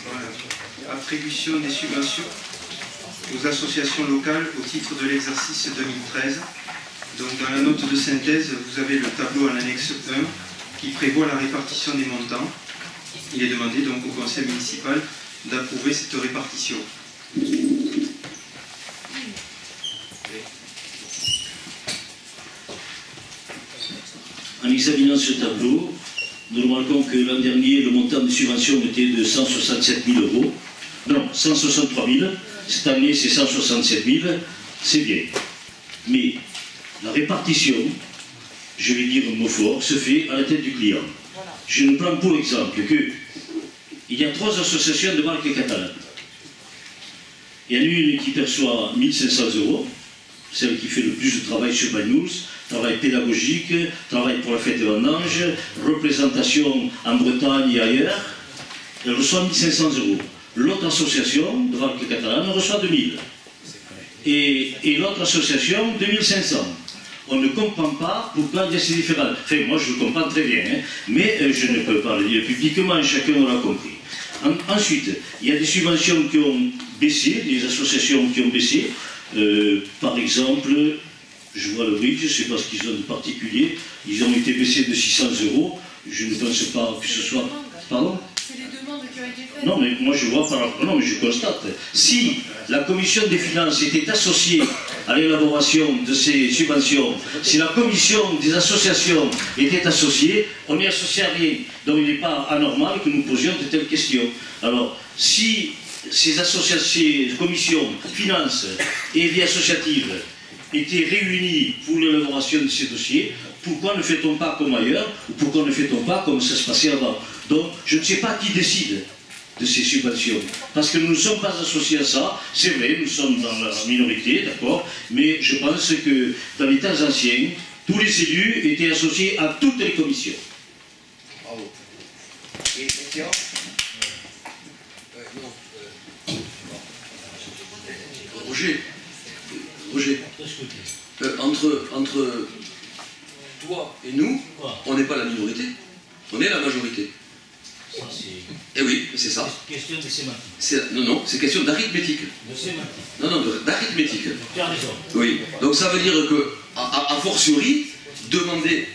Voilà. Attribution des subventions aux associations locales au titre de l'exercice 2013. Donc dans la note de synthèse, vous avez le tableau en annexe 1 qui prévoit la répartition des montants. Il est demandé donc au conseil municipal d'approuver cette répartition. En examinant ce tableau, nous remarquons que l'an dernier, le montant des subventions était de 167 000 euros. Non, 163 000. Cette année, c'est 167 000. C'est bien. Mais la répartition, je vais dire un mot fort, se fait à la tête du client. Je ne prends pour exemple qu'il y a 3 associations de marque catalane. Il y en a une qui perçoit 1 500 euros, celle qui fait le plus de travail sur Banyuls, travail pédagogique, travail pour la fête des vendanges, représentation en Bretagne et ailleurs, elle reçoit 1 500 euros. L'autre association de marque catalane reçoit 2 000. Et l'autre association, 2 500. On ne comprend pas pourquoi il y a ces différences. Enfin, moi je le comprends très bien, hein, mais je ne peux pas le dire publiquement, chacun l'aura compris. Ensuite, il y a des subventions qui ont baissé, des associations qui ont baissé. Par exemple, je vois le bridge, je ne sais pas ce qu'ils ont de particulier, ils ont été baissés de 600 euros. Je ne pense pas que ce soit... Pardon ? C'est les demandes qui ont été faites. Non, mais moi je vois par rapport... Non, mais je constate. Si la commission des finances était associée à l'élaboration de ces subventions, si la commission des associations était associée, on n'est associé à rien. Donc il n'est pas anormal que nous posions de telles questions. Alors, si ces commissions, finances et vie associative étaient réunies pour l'élaboration de ces dossiers, pourquoi ne fait-on pas comme ailleurs, ou pourquoi ne fait-on pas comme ça se passait avant? Donc, je ne sais pas qui décide de ces subventions, parce que nous ne sommes pas associés à ça. C'est vrai, nous sommes dans la minorité, d'accord, mais je pense que dans les temps anciens, tous les élus étaient associés à toutes les commissions. Bravo. Et question? Roger, entre toi et nous, on n'est pas la minorité, on est la majorité. Eh oui, c'est ça. C'est question de sémantique. Non, c'est question d'arithmétique. De sémantique. Non, d'arithmétique. Tu as raison. Oui, donc ça veut dire que, a fortiori, demander...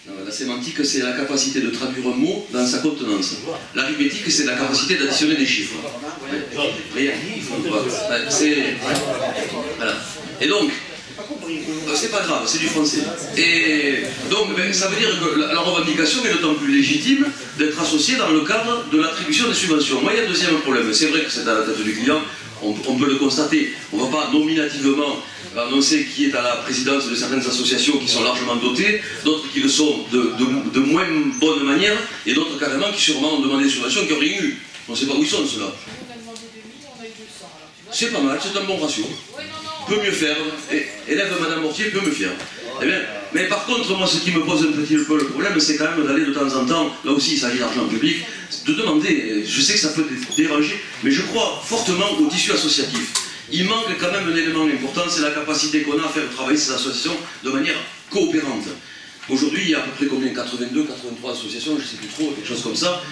Non, la sémantique, c'est la capacité de traduire un mot dans sa contenance. L'arithmétique, c'est la capacité d'additionner des chiffres. Rien. Voilà. Et donc, c'est pas grave, c'est du français. Et donc, ça veut dire que la revendication est d'autant plus légitime d'être associée dans le cadre de l'attribution des subventions. Moi, il y a un deuxième problème. C'est vrai que c'est à la tête du client, on peut le constater. On ne va pas nominativement annoncer qui est à la présidence de certaines associations qui sont largement dotées, d'autres qui le sont de moins bonne manière, et d'autres carrément qui sûrement ont demandé des subventions qui n'ont rien eu. On ne sait pas où ils sont, ceux-là. C'est pas mal, c'est un bon ratio. Peut mieux faire. Élève Madame Mortier peut mieux faire. Eh bien, mais par contre, moi, ce qui me pose un petit peu le problème, c'est quand même d'aller de temps en temps, là aussi il s'agit d'argent public, de demander, je sais que ça peut déranger, mais je crois fortement au tissu associatif. Il manque quand même un élément important, c'est la capacité qu'on a à faire travailler ces associations de manière coopérante. Aujourd'hui, il y a à peu près combien? 82, 83 associations, je ne sais plus trop, quelque chose comme ça.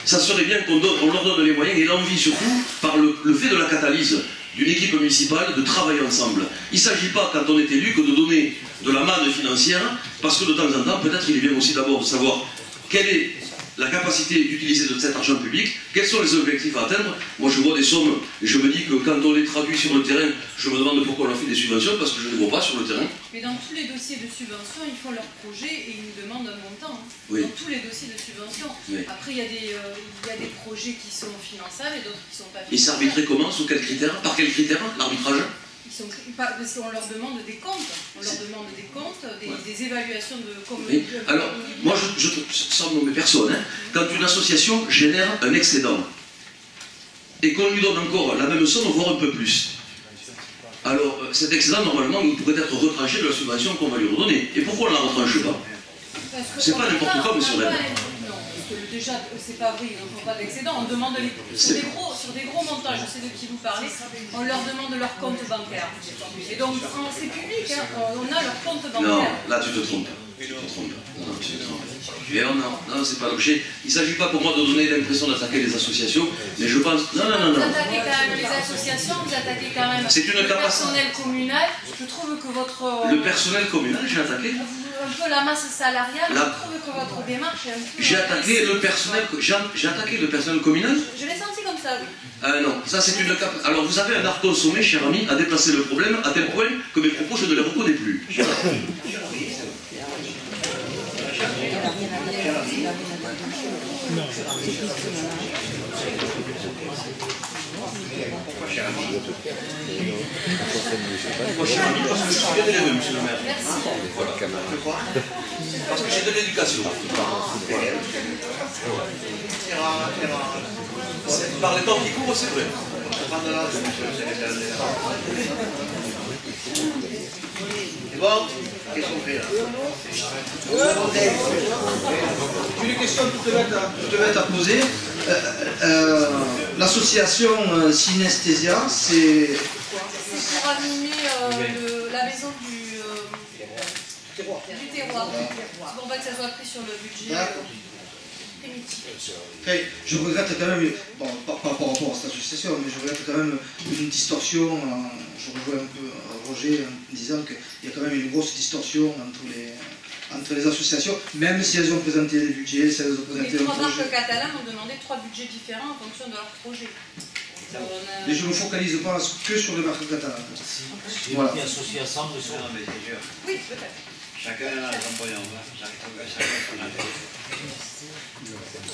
Ça serait bien qu'on leur donne les moyens et l'envie surtout par le fait de la catalyse d'une équipe municipale de travailler ensemble. Il ne s'agit pas, quand on est élu, que de donner de la manne financière, parce que de temps en temps, peut-être il est bien aussi d'abord de savoir quelle est la capacité d'utiliser de cet argent public, quels sont les objectifs à atteindre. Moi je vois des sommes, et je me dis que quand on les traduit sur le terrain, je me demande pourquoi on leur fait des subventions, parce que je ne les vois pas sur le terrain. Mais dans tous les dossiers de subvention, ils font leur projet et ils nous demandent un montant. Hein. Oui. Dans tous les dossiers de subvention. Oui. Après, il y a des projets qui sont finançables et d'autres qui ne sont pas finançables. Et s'arbitrer comment? Sous quels critères? Par quels critères l'arbitrage? Parce qu'on leur demande des comptes, on leur demande des comptes, des évaluations de... Oui. Alors, moi, sans nommer personne, hein, quand une association génère un excédent et qu'on lui donne encore la même somme, voire un peu plus, alors cet excédent, normalement, il pourrait être retranché de la subvention qu'on va lui redonner. Et pourquoi on ne la retranche pas? C'est pas n'importe quoi, monsieur Rennes. Déjà, c'est pas vrai, on ne prend pas d'excédent, on demande sur des gros montants, je sais de qui vous parlez, on leur demande leur compte bancaire. Et donc, c'est public, hein, on a leur compte bancaire. Non, là tu te trompes. Tu te trompes. Non, tu te trompes. Et non, c'est pas l'objet. Il ne s'agit pas pour moi de donner l'impression d'attaquer les associations, mais je pense... Non. Vous attaquez quand même les associations, vous attaquez quand même le personnel communal. Je trouve que votre... Le personnel communal, j'ai attaqué. Un peu la masse salariale, je trouve que votre démarche est un peu... J'ai attaqué le personnel communal. Je l'ai senti comme ça, oui. Non, ça c'est une cap. Alors vous avez un art consommé, cher ami, à déplacer le problème à tel point que mes propos je ne les reconnais plus. Moi, cher ami, parce que je suis bien élevé, monsieur le maire. Merci. Voilà. Parce que j'ai de l'éducation. Par les temps qui courent, c'est vrai. C'est bon? Qu'est-ce qu'on fait là? Une question toute bête à poser. L'association Synesthésia, c'est... C'est pour animer la maison du terroir. Bon, en fait, ça soit pris sur le budget primitif. Okay. Je regrette quand même, bon, pas par rapport à cette association, mais je regrette quand même une distorsion. Je rejoins un peu Roger en disant qu'il y a quand même une grosse distorsion entre les associations, même si elles ont présenté des budgets, si elles ont présenté Les un trois projet. marques catalans ont demandé 3 budgets différents en fonction de leur projet. Mais je ne me focalise pas que sur les marques catalanes. Voilà. Qui associé ensemble sur un Oui, peut-être. Chacun a son pognon, chacun son affaire.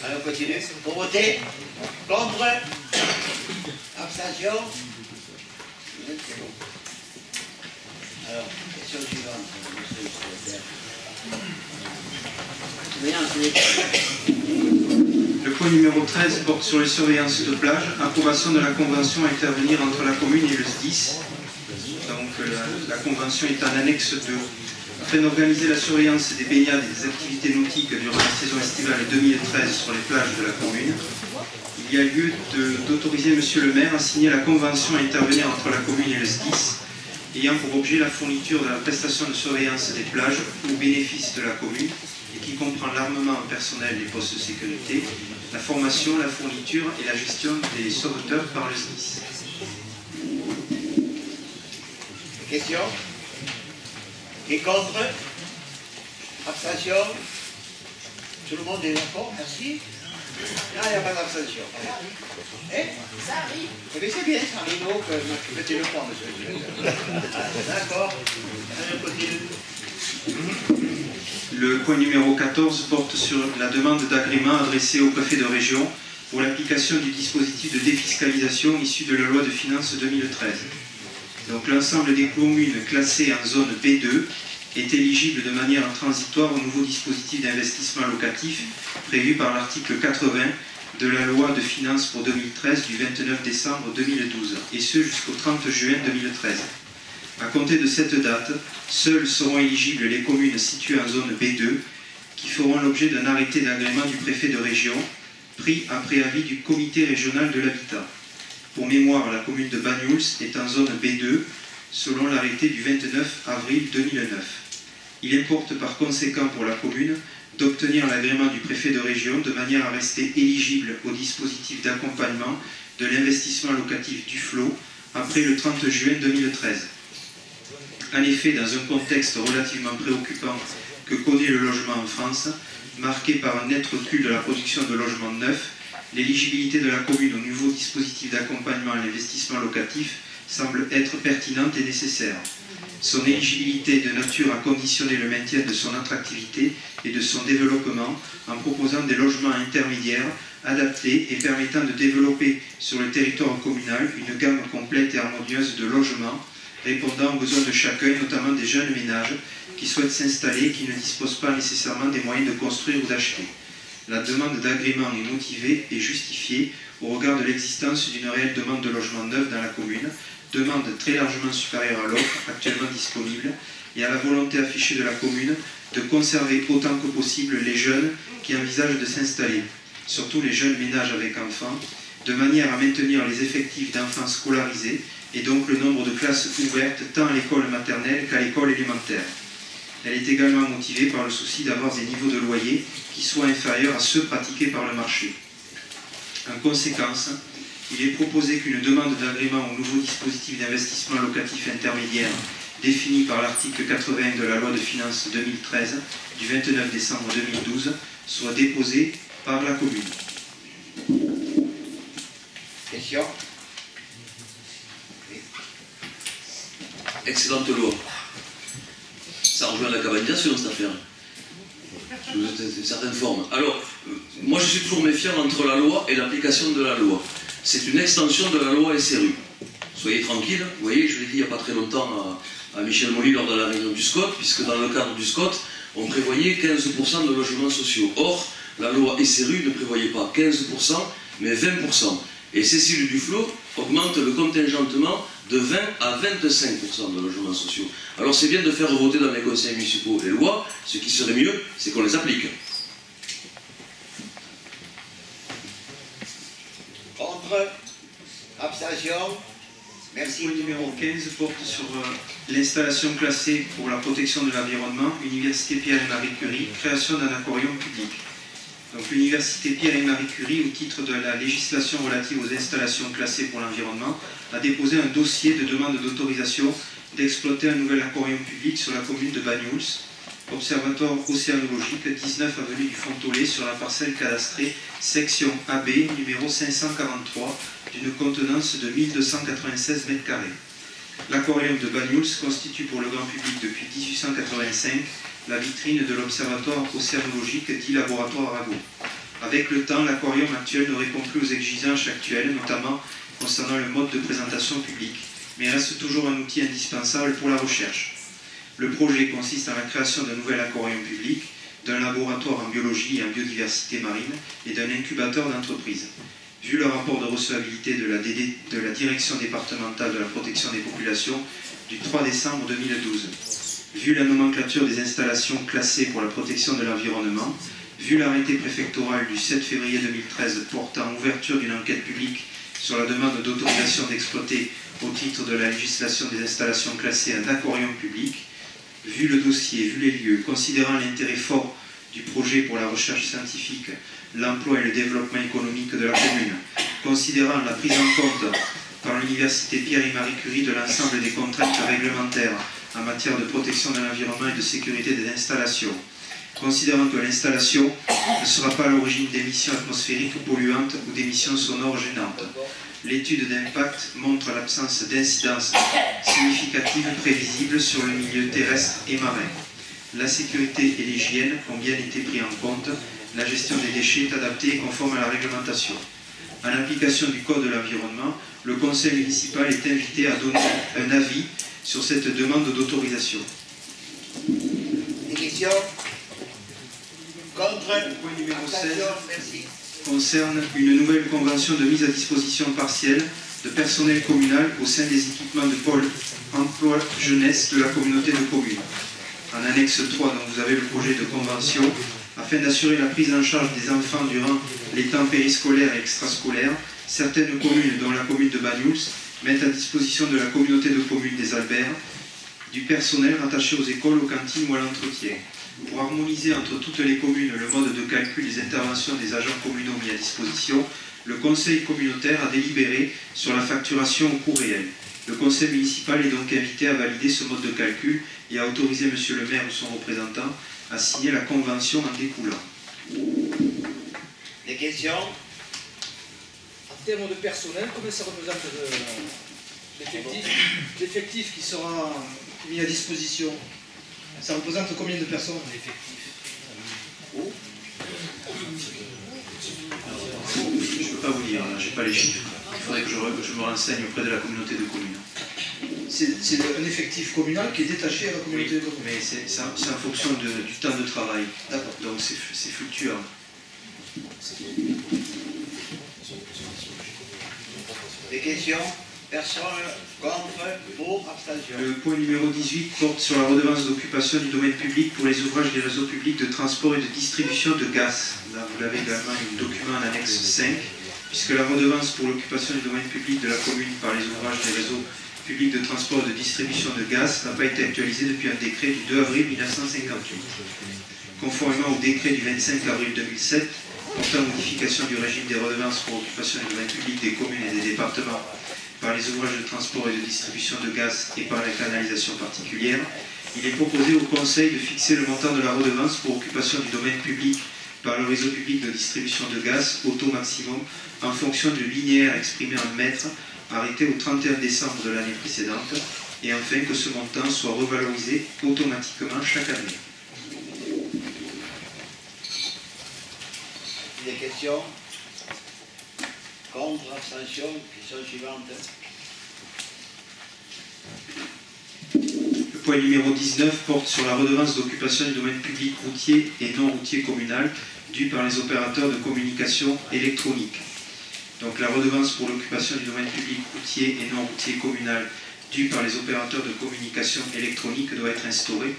Allez, on continue. Pour voter, contre, abstention. C'est bon. Alors, question suivante. Le point numéro 13 porte sur les surveillances de plage, approbation de la convention à intervenir entre la commune et le SDIS. Donc la convention est en annexe 2. Afin d'organiser la surveillance des baignades et des activités nautiques durant la saison estivale 2013 sur les plages de la commune, il y a lieu d'autoriser Monsieur le maire à signer la convention à intervenir entre la commune et le SDIS, ayant pour objet la fourniture de la prestation de surveillance des plages au bénéfice de la commune et qui comprend l'armement en personnel des postes de sécurité, la formation, la fourniture et la gestion des sauveteurs par le SDIS. Question? Qui est contre? Abstention? Tout le monde est d'accord? Merci. Ah, il n'y a pas d'abstention. Eh? Ça arrive. Eh bien, c'est bien, ça arrive, donc, mettez le point, monsieur. D'accord. Allez, on continue. Le point numéro 14 porte sur la demande d'agrément adressée au préfet de région pour l'application du dispositif de défiscalisation issu de la loi de finances 2013. Donc l'ensemble des communes classées en zone B2 est éligible de manière transitoire au nouveau dispositif d'investissement locatif prévu par l'article 80 de la loi de finances pour 2013 du 29 décembre 2012, et ce jusqu'au 30 juin 2013. À compter de cette date, seules seront éligibles les communes situées en zone B2 qui feront l'objet d'un arrêté d'agrément du préfet de région pris après avis du comité régional de l'habitat. Pour mémoire, la commune de Banyuls est en zone B2 selon l'arrêté du 29 avril 2009. Il importe par conséquent pour la commune d'obtenir l'agrément du préfet de région de manière à rester éligible au dispositif d'accompagnement de l'investissement locatif du FLO après le 30 juin 2013. En effet, dans un contexte relativement préoccupant que connaît le logement en France, marqué par un net recul de la production de logements neufs, l'éligibilité de la commune au nouveau dispositif d'accompagnement à l'investissement locatif semble être pertinente et nécessaire. Son éligibilité est de nature à conditionner le maintien de son attractivité et de son développement en proposant des logements intermédiaires adaptés et permettant de développer sur le territoire communal une gamme complète et harmonieuse de logements répondant aux besoins de chacun, notamment des jeunes ménages qui souhaitent s'installer et qui ne disposent pas nécessairement des moyens de construire ou d'acheter. La demande d'agrément est motivée et justifiée au regard de l'existence d'une réelle demande de logement neuf dans la commune, demande très largement supérieure à l'offre actuellement disponible, et à la volonté affichée de la commune de conserver autant que possible les jeunes qui envisagent de s'installer, surtout les jeunes ménages avec enfants, de manière à maintenir les effectifs d'enfants scolarisés et donc le nombre de classes ouvertes tant à l'école maternelle qu'à l'école élémentaire. Elle est également motivée par le souci d'avoir des niveaux de loyer qui soient inférieurs à ceux pratiqués par le marché. En conséquence, il est proposé qu'une demande d'agrément au nouveau dispositif d'investissement locatif intermédiaire défini par l'article 80 de la loi de finances 2013 du 29 décembre 2012 soit déposée par la commune. Question? Excellente loi. Ça rejoint la cabanisation, cette affaire. Sous une certaine forme. Alors, moi je suis toujours méfiant entre la loi et l'application de la loi. C'est une extension de la loi SRU. Soyez tranquille, vous voyez, je l'ai dit il n'y a pas très longtemps à Michel Molly lors de la réunion du SCOT, puisque dans le cadre du SCOT, on prévoyait 15% de logements sociaux. Or, la loi SRU ne prévoyait pas 15%, mais 20%. Et Cécile Duflot augmente le contingentement de 20 à 25% de logements sociaux. Alors c'est bien de faire voter dans les conseils municipaux les lois, ce qui serait mieux, c'est qu'on les applique. Contre? Abstention? Merci. Le point numéro 15 porte sur l'installation classée pour la protection de l'environnement, Université Pierre et Marie Curie, création d'un aquarium public. Donc l'Université Pierre et Marie Curie, au titre de la législation relative aux installations classées pour l'environnement, a déposé un dossier de demande d'autorisation d'exploiter un nouvel aquarium public sur la commune de Banyuls, observatoire océanologique 19 avenue du Fontolet sur la parcelle cadastrée section AB numéro 543 d'une contenance de 1296 m². L'aquarium de Banyuls constitue pour le grand public depuis 1885 la vitrine de l'observatoire océanologique dit laboratoire Arago. Avec le temps, l'aquarium actuel ne répond plus aux exigences actuelles, notamment concernant le mode de présentation publique, mais reste toujours un outil indispensable pour la recherche. Le projet consiste en la création d'un nouvel aquarium public, d'un laboratoire en biologie et en biodiversité marine et d'un incubateur d'entreprise. Vu le rapport de recevabilité de la Direction départementale de la protection des populations du 3 décembre 2012, vu la nomenclature des installations classées pour la protection de l'environnement, vu l'arrêté préfectoral du 7 février 2013 portant ouverture d'une enquête publique sur la demande d'autorisation d'exploiter au titre de la législation des installations classées un aquarium public, vu le dossier, vu les lieux, considérant l'intérêt fort du projet pour la recherche scientifique, l'emploi et le développement économique de la commune, considérant la prise en compte par l'Université Pierre et Marie Curie de l'ensemble des contraintes réglementaires en matière de protection de l'environnement et de sécurité des installations, considérant que l'installation ne sera pas à l'origine d'émissions atmosphériques polluantes ou d'émissions sonores gênantes. L'étude d'impact montre l'absence d'incidence significative prévisible sur le milieu terrestre et marin. La sécurité et l'hygiène ont bien été pris en compte. La gestion des déchets est adaptée et conforme à la réglementation. En application du Code de l'environnement, le conseil municipal est invité à donner un avis sur cette demande d'autorisation. Des questions? Contre? Point numéro 16 merci. concerne une nouvelle convention de mise à disposition partielle de personnel communal au sein des équipements de pôle emploi jeunesse de la communauté de communes. En annexe 3, donc, vous avez le projet de convention afin d'assurer la prise en charge des enfants durant les temps périscolaires et extrascolaires. Certaines communes, dont la commune de Banyuls, mettent à disposition de la communauté de communes des Alberts du personnel rattaché aux écoles, aux cantines ou à l'entretien. Pour harmoniser entre toutes les communes le mode de calcul des interventions des agents communaux mis à disposition, le conseil communautaire a délibéré sur la facturation au coût réel. Le conseil municipal est donc invité à valider ce mode de calcul et à autoriser monsieur le maire ou son représentant à signer la convention en découlant. Des questions? En termes de personnel, combien ça représente l'effectif qui sera mis à disposition? Ça représente combien de personnes l'effectif? Je ne peux pas vous dire, je n'ai pas les chiffres. Il faudrait que je me renseigne auprès de la communauté de communes. C'est un effectif communal qui est détaché à la communauté de communes. Mais c'est en fonction du temps de travail. D'accord. Donc c'est fluctuant. Des questions? Personne? Contre? Pour? Abstention? Le point numéro 18 porte sur la redevance d'occupation du domaine public pour les ouvrages des réseaux publics de transport et de distribution de gaz. Là, vous l'avez également, un document en annexe 5, puisque la redevance pour l'occupation du domaine public de la commune par les ouvrages des réseaux public de transport et de distribution de gaz n'a pas été actualisé depuis un décret du 2 avril 1958. Conformément au décret du 25 avril 2007, portant modification du régime des redevances pour occupation du domaine public des communes et des départements par les ouvrages de transport et de distribution de gaz et par les canalisations particulières, il est proposé au Conseil de fixer le montant de la redevance pour occupation du domaine public par le réseau public de distribution de gaz au taux maximum en fonction du linéaire exprimé en mètres arrêté au 31 décembre de l'année précédente et enfin que ce montant soit revalorisé automatiquement chaque année. Des questions? Contre, abstention, question suivante. Le point numéro 19 porte sur la redevance d'occupation du domaine public routier et non routier communal due par les opérateurs de communication électronique. Donc la redevance pour l'occupation du domaine public routier et non routier communal due par les opérateurs de communication électronique doit être instaurée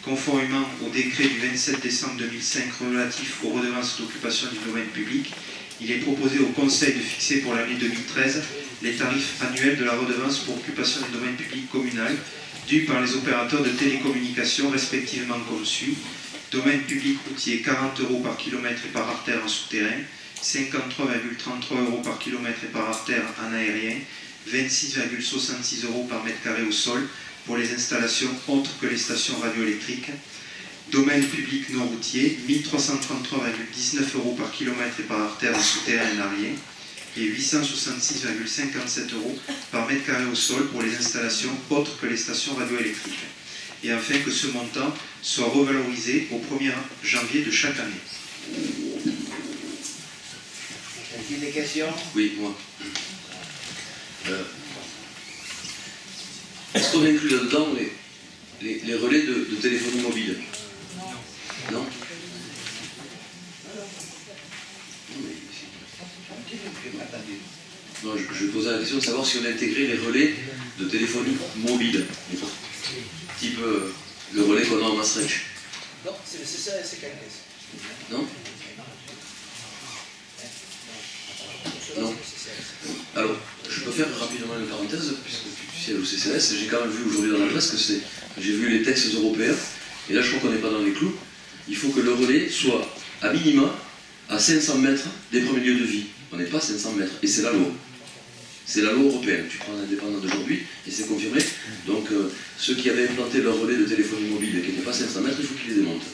conformément au décret du 27 décembre 2005 relatif aux redevances d'occupation du domaine public. Il est proposé au Conseil de fixer pour l'année 2013 les tarifs annuels de la redevance pour occupation du domaine public communal due par les opérateurs de télécommunications respectivement comme suit. Domaine public routier 40 € par kilomètre et par artère en souterrain, 53,33 € par kilomètre et par artère en aérien, 26,66 € par mètre carré au sol pour les installations autres que les stations radioélectriques. Domaine public non routier, 1333,19 € par kilomètre et par artère en souterrain en aérien et 866,57 € par mètre carré au sol pour les installations autres que les stations radioélectriques. Et enfin que ce montant soit revalorisé au 1er janvier de chaque année. Est-il des questions? Oui, moi. Est-ce qu'on inclut là-dedans les relais de téléphonie mobile? Non. Non, je posais la question de savoir si on intégrait les relais de téléphonie mobile, type le relais qu'on a en Maastricht. Non, c'est le CCAS et CANES. Non? Non. Alors, je peux faire rapidement une parenthèse, puisque tu sais, au CCAS, j'ai quand même vu aujourd'hui dans la presse que j'ai vu les textes européens, et là je crois qu'on n'est pas dans les clous. Il faut que le relais soit à minima à 500 mètres des premiers lieux de vie. On n'est pas à 500 mètres, et c'est la loi. C'est la loi européenne. Tu prends l'indépendant d'aujourd'hui, et c'est confirmé. Donc, ceux qui avaient implanté leur relais de téléphonie mobile et qui n'étaient pas à 500 mètres, il faut qu'ils les démontent.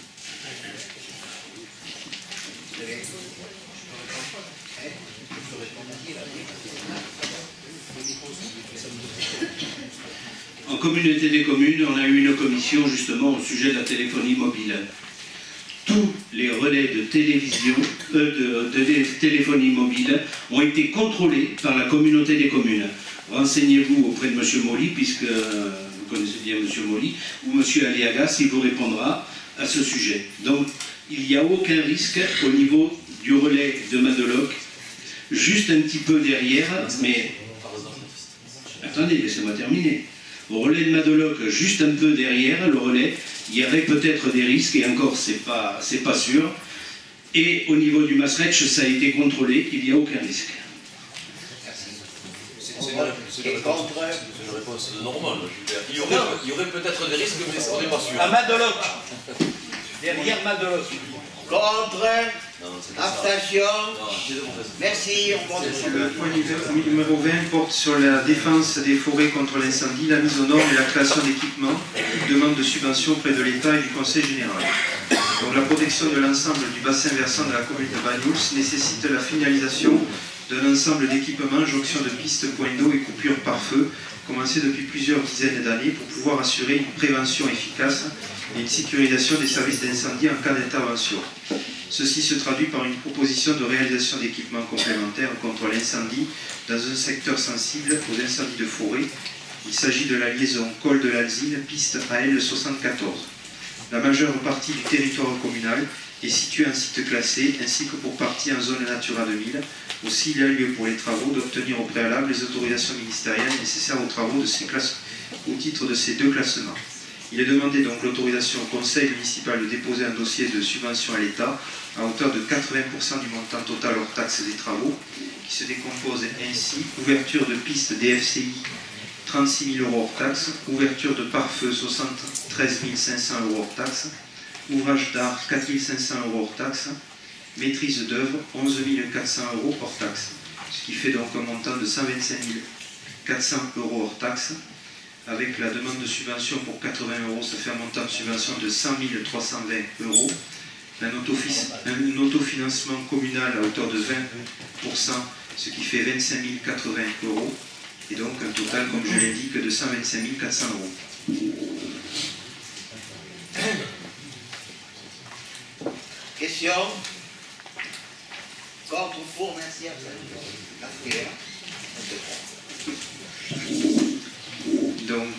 En communauté des communes, on a eu une commission justement au sujet de la téléphonie mobile. Tous les relais de télévision, de téléphonie mobile ont été contrôlés par la communauté des communes. Renseignez-vous auprès de M. Molly, puisque vous connaissez bien M. Molly, ou M. Aliagas, il vous répondra à ce sujet. Donc, il n'y a aucun risque au niveau du relais de Madeloc, juste un petit peu derrière, mais... Attendez, laissez-moi terminer. Au relais de Madeloc, juste un peu derrière le relais, il y aurait peut-être des risques, et encore, c'est pas sûr. Et au niveau du Maastricht, ça a été contrôlé, il n'y a aucun risque. C'est une réponse normale. Il y aurait peut-être des risques, mais on n'est pas sûr. À Madeloc. Derrière Madeloc. Contre. Abstention. Merci. Le point numéro 20 porte sur la défense des forêts contre l'incendie, la mise aux normes et la création d'équipements, demande de subvention auprès de l'État et du Conseil général. Donc la protection de l'ensemble du bassin versant de la commune de Banyuls nécessite la finalisation d'un ensemble d'équipements, jonction de pistes, points d'eau et coupures par feu, commencé depuis plusieurs dizaines d'années pour pouvoir assurer une prévention efficace et une sécurisation des services d'incendie en cas d'intervention. Ceci se traduit par une proposition de réalisation d'équipements complémentaires contre l'incendie dans un secteur sensible aux incendies de forêt. Il s'agit de la liaison col de l'Alzine, piste AL 74. La majeure partie du territoire communal est située en site classé, ainsi que pour partie en zone Natura 2000. Aussi, il y a lieu pour les travaux d'obtenir au préalable les autorisations ministérielles nécessaires aux travaux de ces classes, au titre de ces deux classements. Il est demandé donc l'autorisation au conseil municipal de déposer un dossier de subvention à l'État à hauteur de 80% du montant total hors taxes des travaux, qui se décompose ainsi: ouverture de piste DFCI 36 000 € hors taxe. Ouverture de pare-feu, 73 500 € hors taxe. Ouvrage d'art, 4 500 € hors taxe. Maîtrise d'œuvre, 11 400 € hors taxe. Ce qui fait donc un montant de 125 400 € hors taxe. Avec la demande de subvention pour 80 €, ça fait un montant de subvention de 100 320 €. Un autofinancement communal à hauteur de 20%, ce qui fait 25 080 €. Et donc un total, comme je l'indique, de 125 400 €. Question? Contre, pour, merci. Donc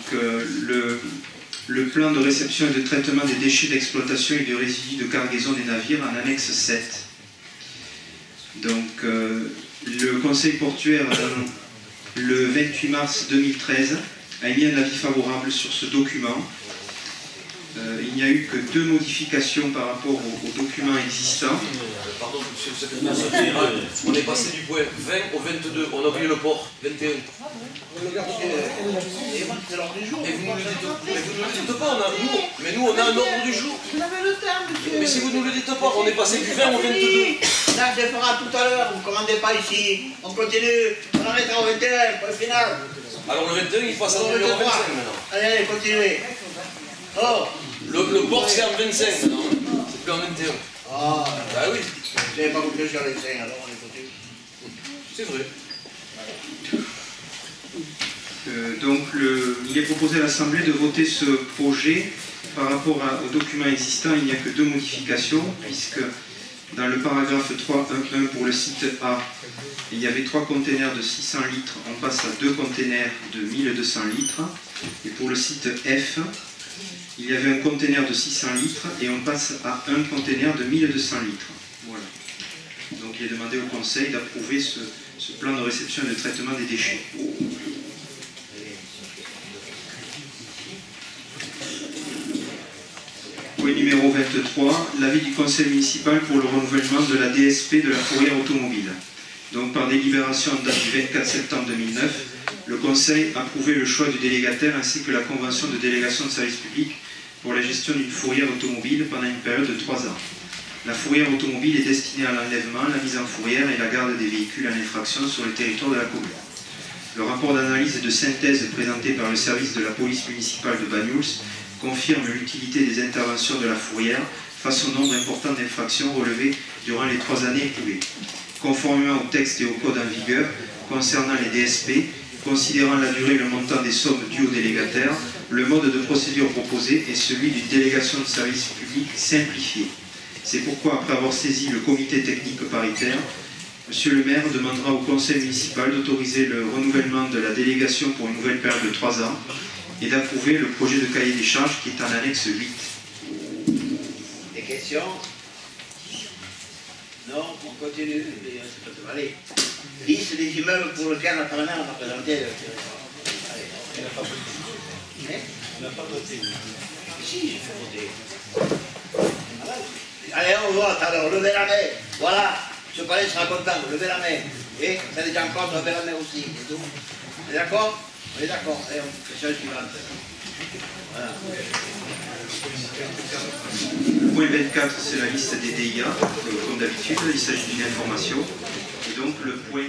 le plan de réception et de traitement des déchets d'exploitation et de résidus de cargaison des navires en annexe 7. Donc le conseil portuaire, le 28 mars 2013, a émis un avis favorable sur ce document. Il n'y a eu que 2 modifications par rapport au document existant. Pardon, monsieur le secrétaire général, on est passé du point 20 au 22, on a oublié le port, 21. Et vous ne le dites pas, mais nous on a un ordre du jour. Vous avez le temps, monsieur. Mais si vous ne le dites pas, on est passé du 20 au 22. Là, je le ferai tout à l'heure, vous ne commandez pas ici. On continue, on arrêtera au 21, point final. Alors le 21, il passe à numéro 25 maintenant. Allez, continuez. Oh. Le port c'est en 25 maintenant, c'est plus en 21. Ah, bah oui. Vous n'avez pas compris sur les 5, alors on est continue. C'est vrai. Donc il est proposé à l'Assemblée de voter ce projet. Par rapport au document existant, il n'y a que 2 modifications, puisque dans le paragraphe 3.1.1 pour le site A, il y avait 3 containers de 600 litres, on passe à 2 containers de 1200 litres. Et pour le site F, il y avait un container de 600 litres et on passe à un container de 1200 litres. Voilà. Donc il est demandé au Conseil d'approuver ce plan de réception et de traitement des déchets. Point numéro 23, l'avis du Conseil municipal pour le renouvellement de la DSP de la fourrière automobile. Donc par délibération en date du 24 septembre 2009, le Conseil a approuvé le choix du délégataire ainsi que la convention de délégation de service public pour la gestion d'une fourrière automobile pendant une période de 3 ans. La fourrière automobile est destinée à l'enlèvement, la mise en fourrière et la garde des véhicules en infraction sur le territoire de la commune. Le rapport d'analyse et de synthèse présenté par le service de la police municipale de Banyuls confirme l'utilité des interventions de la fourrière face au nombre important d'infractions relevées durant les 3 années écoulées. Conformément au texte et au code en vigueur concernant les DSP, considérant la durée et le montant des sommes dues au délégataire, le mode de procédure proposé est celui d'une délégation de service public simplifiée. C'est pourquoi, après avoir saisi le comité technique paritaire, Monsieur le maire demandera au conseil municipal d'autoriser le renouvellement de la délégation pour une nouvelle période de 3 ans et d'approuver le projet de cahier des charges qui est en annexe 8. Des questions? Non, on continue. Allez. Liste des immeubles pour lesquels la Parlement a présenté. Allez. On n'a pas voté. Si, j'ai fait voter. Allez, on vote alors, levez la main. Voilà, ce palais sera content, levez la main. Et ça n'est encore, levez la main aussi. On est d'accord? On est d'accord. Allez, question suivante. Voilà. Le point 24, c'est la liste des DIA, comme d'habitude, il s'agit d'une information. Et donc le point